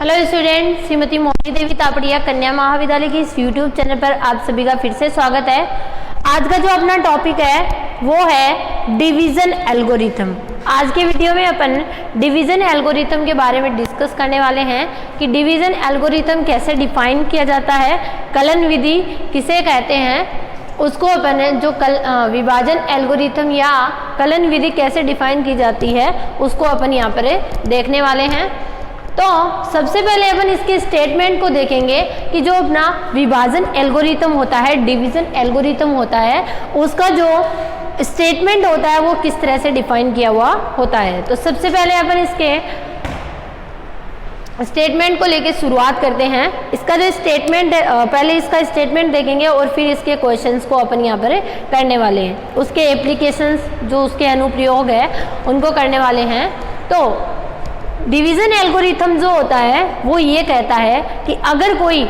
Hello student, Shrimati Mohini देवी तापड़िया कन्या महाविद्यालय की इस यूट्यूब चैनल पर आप सभी का फिर से स्वागत है। आज का जो अपना टॉपिक है वो है डिवीजन एल्गोरिथम। आज के वीडियो में अपन डिवीजन एल्गोरिथम के बारे में डिस्कस करने वाले हैं कि डिवीजन एल्गोरिथम कैसे डिफाइन किया जाता है, कलन विधि किसे कहते हैं, उसको अपन जो विभाजन एल्गोरिथम या कलन विधि कैसे डिफाइन की जाती है उसको अपन यहाँ पर देखने वाले हैं। तो सबसे पहले अपन इसके स्टेटमेंट को देखेंगे कि जो अपना विभाजन एल्गोरिथम होता है, डिवीजन एल्गोरिथम होता है, उसका जो स्टेटमेंट होता है वो किस तरह से डिफाइन किया हुआ होता है। तो सबसे पहले अपन इसके स्टेटमेंट को लेके शुरुआत करते हैं। इसका जो स्टेटमेंट है, पहले इसका स्टेटमेंट देखेंगे और फिर इसके क्वेश्चंस को अपन यहाँ पर करने वाले हैं, उसके एप्लीकेशंस जो उसके अनुप्रयोग है उनको करने वाले हैं। तो डिवीजन एल्गोरिथम जो होता है वो ये कहता है कि अगर कोई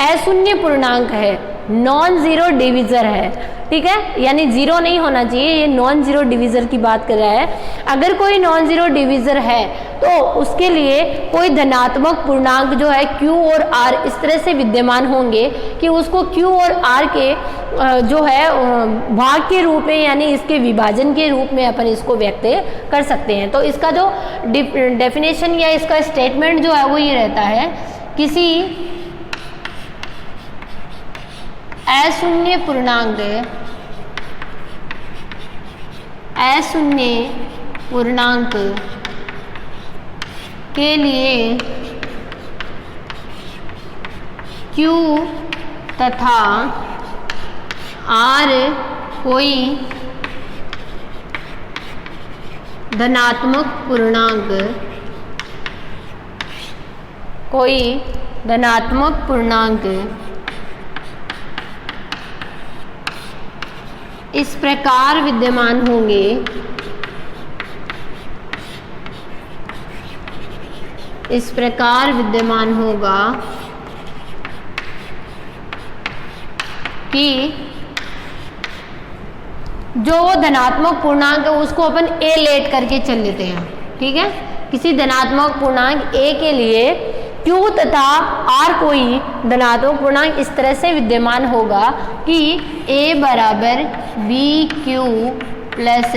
अशून्य पूर्णांक है, नॉन जीरो डिविजर है, ठीक है, यानी जीरो नहीं होना चाहिए, ये नॉन जीरो डिविजर की बात कर रहा है। अगर कोई नॉन जीरो डिविजर है तो उसके लिए कोई धनात्मक पूर्णांक जो है Q और R इस तरह से विद्यमान होंगे कि उसको Q और R के जो है भाग के रूप में, यानी इसके विभाजन के रूप में अपन इसको व्यक्त कर सकते हैं। तो इसका जो डेफिनेशन या इसका स्टेटमेंट जो है वो ये रहता है, किसी अशून्य पूर्णांक के लिए Q तथा R कोई धनात्मक पूर्णांक इस प्रकार विद्यमान होंगे होगा कि जो धनात्मक पूर्णांक है उसको अपन A लेट करके चल लेते हैं, ठीक है। किसी धनात्मक पूर्णांक A के लिए Q तथा R कोई धनात्मक पूर्णांक इस तरह से विद्यमान होगा कि A बराबर BQ प्लस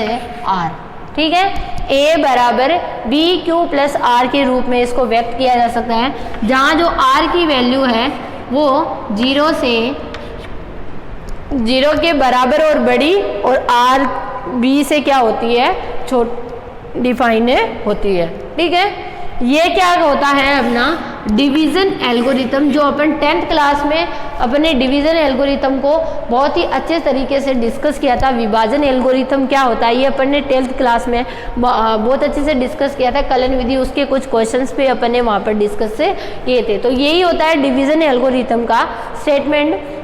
R, ठीक है। A बराबर BQ प्लस R के रूप में इसको व्यक्त किया जा सकता है, जहाँ जो R की वैल्यू है वो 0 के बराबर और बड़ी और R B से क्या होती है, डिफाइन होती है, ठीक है। ये क्या होता है अपना डिवीजन एल्गोरिथम, जो अपन 10th क्लास में अपने डिवीजन एल्गोरिथम को बहुत ही अच्छे तरीके से डिस्कस किया था। विभाजन एल्गोरिथम क्या होता है ये अपन ने 10th क्लास में बहुत अच्छे से डिस्कस किया था। कलन विधि उसके कुछ क्वेश्चंस पे अपन ने वहाँ पर डिस्कस से किए थे। तो यही होता है डिवीजन एल्गोरिथम का स्टेटमेंट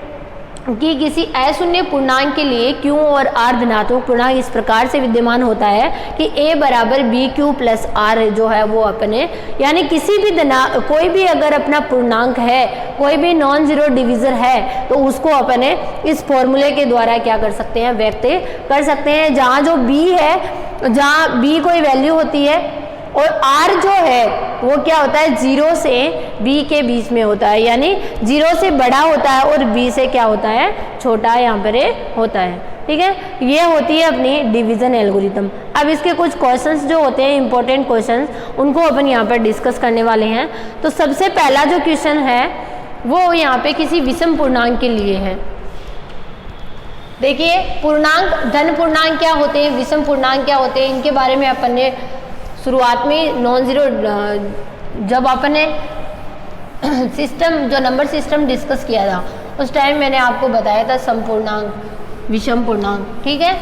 कि किसी अशून्य पूर्णांक के लिए Q और R धनात्मक पूर्णांक इस प्रकार से विद्यमान होता है कि A बराबर BQ प्लस R जो है वो अपने, यानी किसी भी कोई भी अगर अपना पूर्णांक है, कोई भी नॉन जीरो डिविजर है, तो उसको अपने इस फॉर्मूले के द्वारा क्या कर सकते हैं, व्यक्त कर सकते हैं। जहाँ जो B है, जहाँ B कोई वैल्यू होती है और R जो है वो क्या होता है, 0 से B के बीच में होता है, यानी 0 से बड़ा होता है और B से क्या होता है, छोटा यहाँ पर होता है, ठीक है। ये होती है अपनी डिवीजन एल्गोरिथम। अब इसके कुछ क्वेश्चंस जो होते हैं, इंपॉर्टेंट क्वेश्चंस, उनको अपन यहाँ पर डिस्कस करने वाले हैं। तो सबसे पहला जो क्वेश्चन है वो यहाँ पे किसी विषम पूर्णांक के लिए है। देखिए, पूर्णांक, धन पूर्णांक क्या होते हैं, विषम पूर्णांक क्या होते हैं, इनके बारे में अपन ने शुरुआत में नॉन जीरो जब अपन ने सिस्टम, जो नंबर सिस्टम डिस्कस किया था उस टाइम मैंने आपको बताया था समपूर्णांक, विषम पूर्णांक, ठीक है।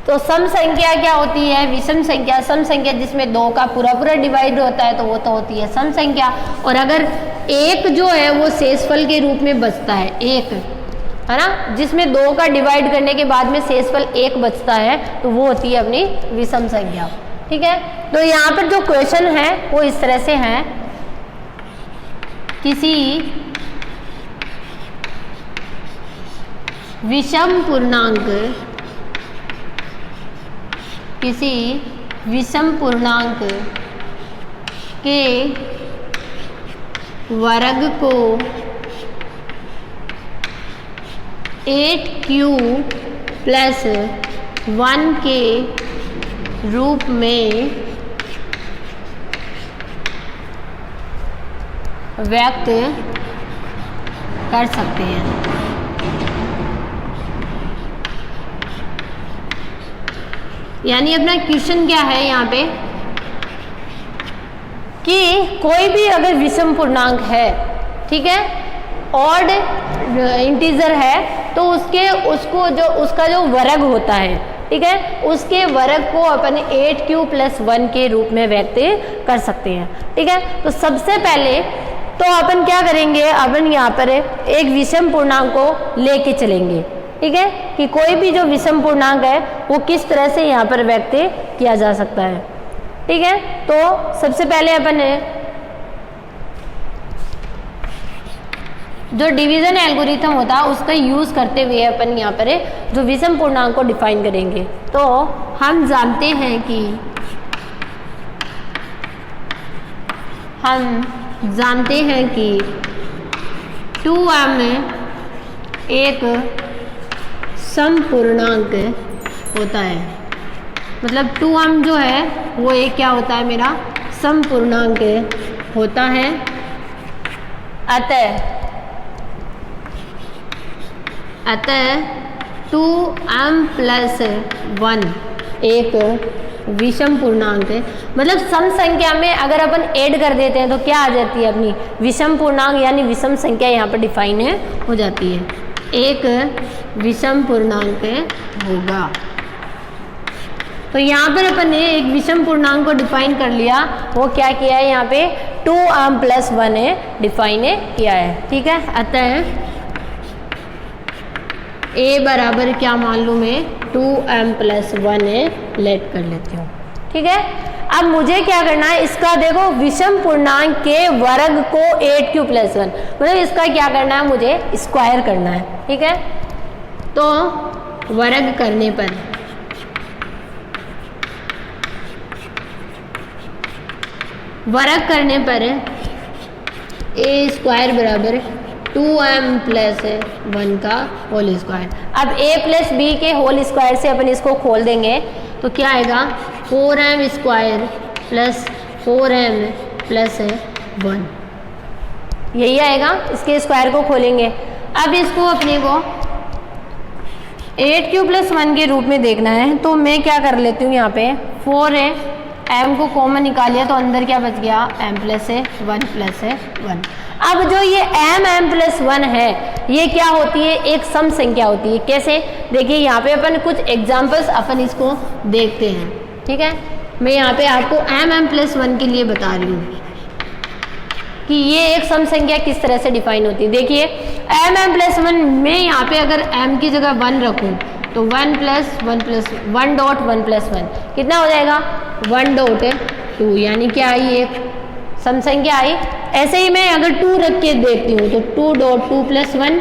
तो सम संख्या क्या होती है, विषम संख्या। सम संख्या जिसमें 2 का पूरा डिवाइड होता है तो वो तो होती है सम संख्या। और अगर 1 जो है वो शेषफल के रूप में बचता है, 1 है ना, जिसमें 2 का डिवाइड करने के बाद में शेषफल 1 बचता है, तो वो होती है अपनी विषम संख्या, ठीक है। तो यहाँ पर जो क्वेश्चन है वो इस तरह से है, किसी विषम पूर्णांक के वर्ग को 8q प्लस 1 के रूप में व्यक्त कर सकते हैं। यानी अपना क्वेश्चन क्या है यहाँ पे कि कोई भी अगर विषम पूर्णांक है, ठीक है, ऑड इंटीजर है, तो उसका जो वर्ग होता है, ठीक है, उसके वर्ग को अपन 8q प्लस 1 के रूप में व्यक्त कर सकते हैं। ठीक है, तो सबसे पहले तो अपन क्या करेंगे, अपन यहाँ पर एक विषम पूर्णांक को लेके चलेंगे। ठीक है, कि कोई भी जो विषम पूर्णांक है वो किस तरह से यहाँ पर व्यक्त किया जा सकता है। ठीक है, तो सबसे पहले अपन जो डिवीजन एल्गोरिथम होता है उसका यूज करते हुए अपन यहाँ पर जो विषम पूर्णांक को डिफाइन करेंगे। तो हम जानते हैं कि 2m एक समपूर्णांक होता है, मतलब 2m जो है वो एक क्या होता है, मेरा समपूर्णांक होता है। अतः 2m प्लस 1 एक विषम पूर्णांक है। मतलब सम संख्या में अगर अपन ऐड कर देते हैं तो क्या आ जाती है, अपनी विषम पूर्णांक यानी विषम संख्या यहाँ पर डिफाइन हो जाती है। एक विषम पूर्णांक होगा। तो यहाँ पर अपन ने एक विषम पूर्णांक को डिफाइन कर लिया, वो क्या किया है यहाँ पे 2m प्लस 1 डिफाइन किया है। ठीक है, अतः a बराबर क्या मान लूँ मैं 2m प्लस 1 लेट कर लेती हूँ। ठीक है, अब मुझे क्या करना है, इसका देखो विषम पूर्णांक के वर्ग को 8q प्लस 1, मतलब इसका क्या करना है, मुझे स्क्वायर करना है। ठीक है, तो वर्ग करने पर a स्क्वायर बराबर 2m प्लस 1 का होल स्क्वायर। अब a प्लस b के होल स्क्वायर से अपन इसको खोल देंगे तो क्या आएगा 4m square plus 4m plus 1, यही आएगा। इसके स्क्वायर को खोलेंगे। अब इसको अपने को 8q प्लस 1 के रूप में देखना है, तो मैं क्या कर लेती हूँ, यहाँ पे 4 है, m को कॉमन निकालिए तो अंदर क्या बच गया, m प्लस 1 प्लस 1। अब जो ये m प्लस 1 है, ये क्या होती है, एक सम संख्या होती है। कैसे, देखिए यहाँ पे अपन कुछ एग्जांपल्स अपन इसको देखते हैं। ठीक है, मैं यहाँ पे आपको m प्लस 1 के लिए बता रही हूँ कि ये एक सम संख्या किस तरह से डिफाइन होती है। देखिए m प्लस 1 में यहाँ पे अगर m की जगह 1 रखूँ तो 1 प्लस 1 प्लस 1 डॉट 1 प्लस 1 कितना हो जाएगा, 1 डॉट 2, यानी क्या आई, एक सम संख्या आई। ऐसे ही मैं अगर 2 रख के देखती हूँ तो 2 डॉट 2 प्लस 1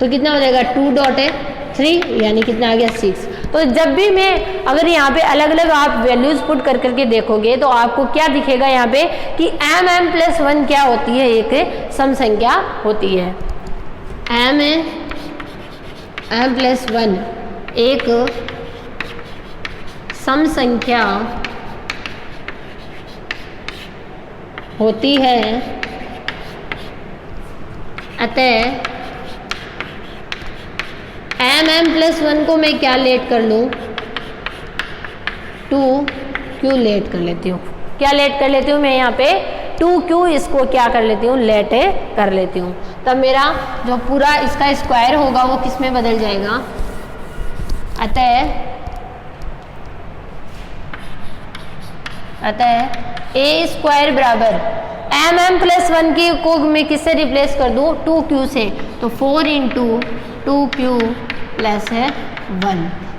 तो कितना हो जाएगा, 2 डॉट 3, यानी कितना आ गया 6। तो जब भी मैं अगर यहाँ पे अलग अलग आप वैल्यूज पुट कर करके देखोगे तो आपको क्या दिखेगा यहाँ पे कि m प्लस 1 क्या होती है, एक सम संख्या होती है। m प्लस 1 एक सम संख्या होती है। अतः m प्लस 1 को मैं क्या लेट कर लूँ, 2q लेट कर लेती हूँ। क्या लेट कर लेती हूँ मैं यहाँ पे 2q, इसको क्या कर लेती हूँ, लेट कर लेती हूँ। तब मेरा जो पूरा इसका स्क्वायर होगा वो किस में बदल जाएगा। अतः a स्क्वायर बराबर m प्लस 1 की को मैं किससे रिप्लेस कर दूँ, 2q से, तो 4 इंटू 2q प्लस 1,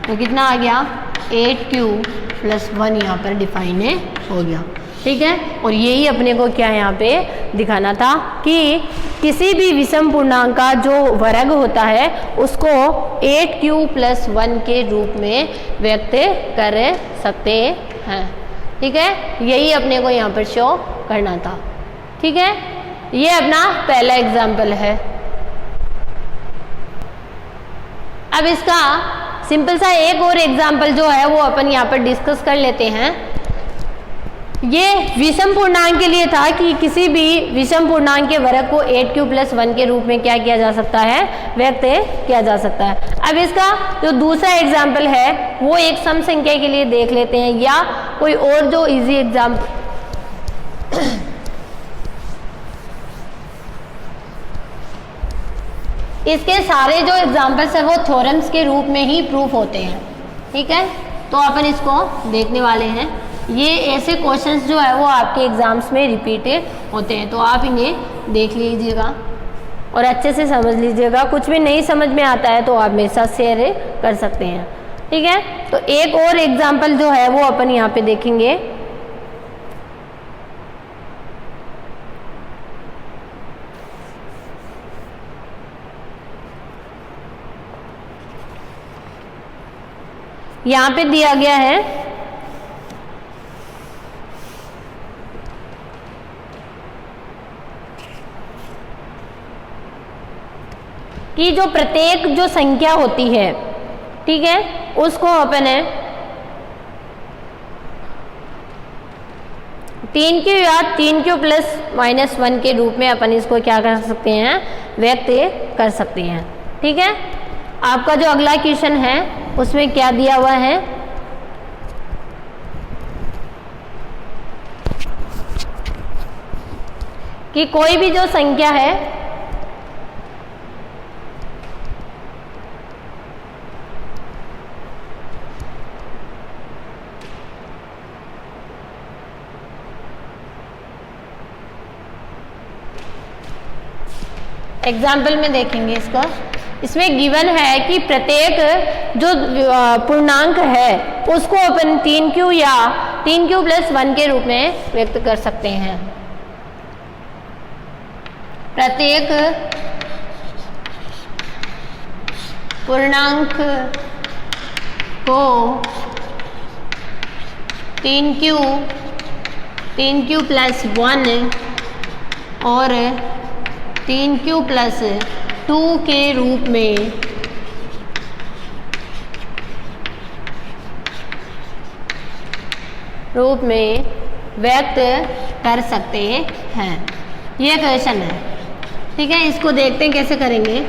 तो कितना आ गया 8q प्लस 1 यहाँ पर डिफाइन हो गया। ठीक है, और यही अपने को क्या यहाँ पे दिखाना था कि किसी भी विषम पूर्णांक का जो वर्ग होता है उसको 8q प्लस 1 के रूप में व्यक्त कर सकते हैं। ठीक है, यही अपने को यहाँ पर शो करना था। ठीक है, ये अपना पहला एग्जाम्पल है। अब इसका सिंपल सा एक और एग्जाम्पल जो है वो अपन यहाँ पर डिस्कस कर लेते हैं। ये विषम पूर्णांक के लिए था कि किसी भी विषम पूर्णांक के वर्ग को 8q + 1 के रूप में क्या किया जा सकता है, व्यक्त किया जा सकता है। अब इसका जो दूसरा एग्जाम्पल है वो एक सम संख्या के लिए देख लेते हैं, या कोई और जो इजी एग्जाम्पल इसके सारे जो एग्जाम्पल्स है वो थ्योरम्स के रूप में ही प्रूफ होते हैं। ठीक है, तो अपन इसको देखने वाले हैं। ये ऐसे क्वेश्चंस जो है वो आपके एग्जाम्स में रिपीटेड होते हैं, तो आप इन्हें देख लीजिएगा और अच्छे से समझ लीजिएगा। कुछ भी नहीं समझ में आता है तो आप मेरे साथ शेयर कर सकते हैं। ठीक है, तो एक और एग्जाम्पल जो है वो अपन यहाँ पे देखेंगे। यहाँ पे दिया गया है कि जो प्रत्येक जो संख्या होती है, ठीक है, उसको अपन है 3q या 3q ± 1 के रूप में अपन इसको क्या कर सकते हैं, व्यक्त कर सकते हैं। ठीक है, आपका जो अगला क्वेश्चन है उसमें क्या दिया हुआ है, कि कोई भी जो संख्या है एग्जाम्पल में देखेंगे इसको। इसमें गिवन है कि प्रत्येक जो पूर्णांक है उसको अपन 3q या 3q + 1 के रूप में व्यक्त कर सकते हैं। प्रत्येक पूर्णांक को 3q + 1 और 3q + 2 के रूप में व्यक्त कर सकते हैं। ये क्वेश्चन है। ठीक है, इसको देखते हैं कैसे करेंगे।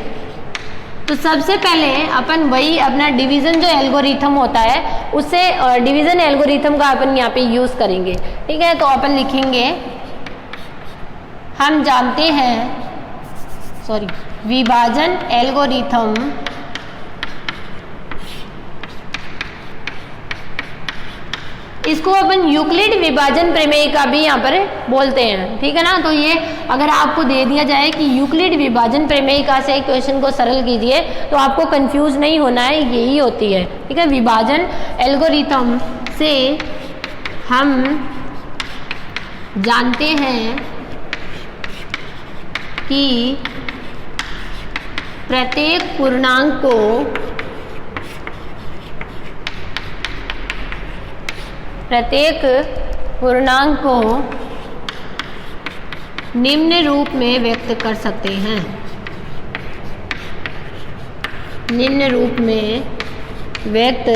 तो सबसे पहले अपन वही अपना डिवीज़न जो एल्गोरिथम होता है उससे डिवीज़न एल्गोरिथम का अपन यहाँ पे यूज़ करेंगे। ठीक है, तो अपन लिखेंगे, हम जानते हैं, विभाजन एल्गोरिथम इसको अपन यूक्लिड विभाजन प्रमेय का भी यहाँ पर बोलते हैं। ठीक है ना, तो ये अगर आपको दे दिया जाए कि यूक्लिड विभाजन प्रमेय का से क्वेश्चन को सरल कीजिए तो आपको कंफ्यूज नहीं होना है, यही होती है। ठीक है, विभाजन एल्गोरिथम से हम जानते हैं कि प्रत्येक पूर्णांक को निम्न रूप में व्यक्त कर सकते हैं। निम्न रूप में व्यक्त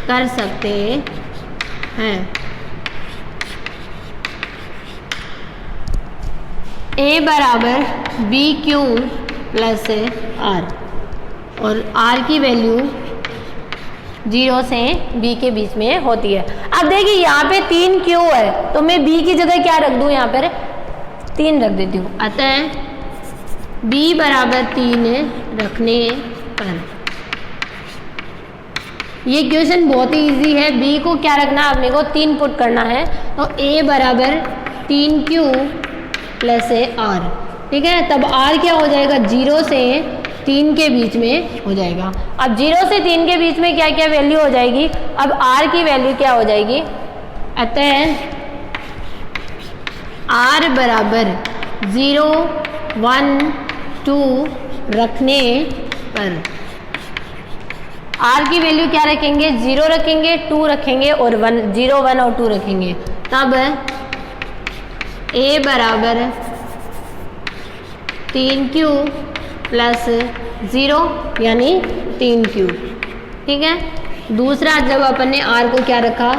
कर सकते हैं। A = BQ + R और R की वैल्यू 0 से B के बीच में होती है। अब देखिए यहाँ पे 3Q है तो मैं B की जगह क्या रख दूँ, यहाँ पर 3 रख देती हूँ। अतः B = 3 रखने पर ये क्वेश्चन बहुत ही इजी है। B को क्या रखना है, अपने को 3 पुट करना है, तो A = 3Q + R। ठीक है, तब R क्या हो जाएगा, 0 से 3 के बीच में हो जाएगा। अब 0 से 3 के बीच में क्या क्या वैल्यू हो जाएगी, अब R की वैल्यू क्या हो जाएगी, अतः R = 0, 1, 2 रखने पर R की वैल्यू क्या रखेंगे, 0 रखेंगे, 2 रखेंगे और 1, 0, 1 और 2 रखेंगे। तब A = 3q प्लस 0 यानी 3q। ठीक है, दूसरा जब अपन ने r को क्या रखा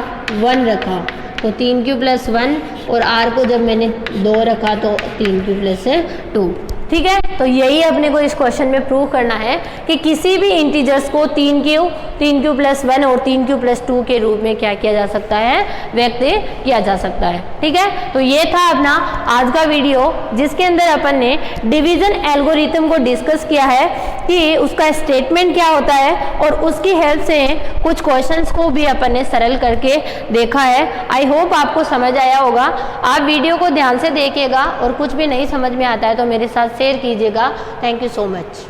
1 रखा तो 3q प्लस 1 और r को जब मैंने 2 रखा तो 3q प्लस 2। ठीक है, तो यही अपने को इस क्वेश्चन में प्रूव करना है कि किसी भी इंटीजर्स को 3q प्लस 1 और 3q प्लस 2 के रूप में क्या किया जा सकता है, व्यक्त किया जा सकता है। ठीक है, तो ये था अपना आज का वीडियो जिसके अंदर अपन ने डिवीजन एल्गोरिथम को डिस्कस किया है कि उसका स्टेटमेंट क्या होता है और उसकी हेल्प से कुछ क्वेश्चंस को भी अपन ने सरल करके देखा है। आई होप आपको समझ आया होगा। आप वीडियो को ध्यान से देखिएगा और कुछ भी नहीं समझ में आता है तो मेरे साथ शेयर कीजिएगा। Thank you so much.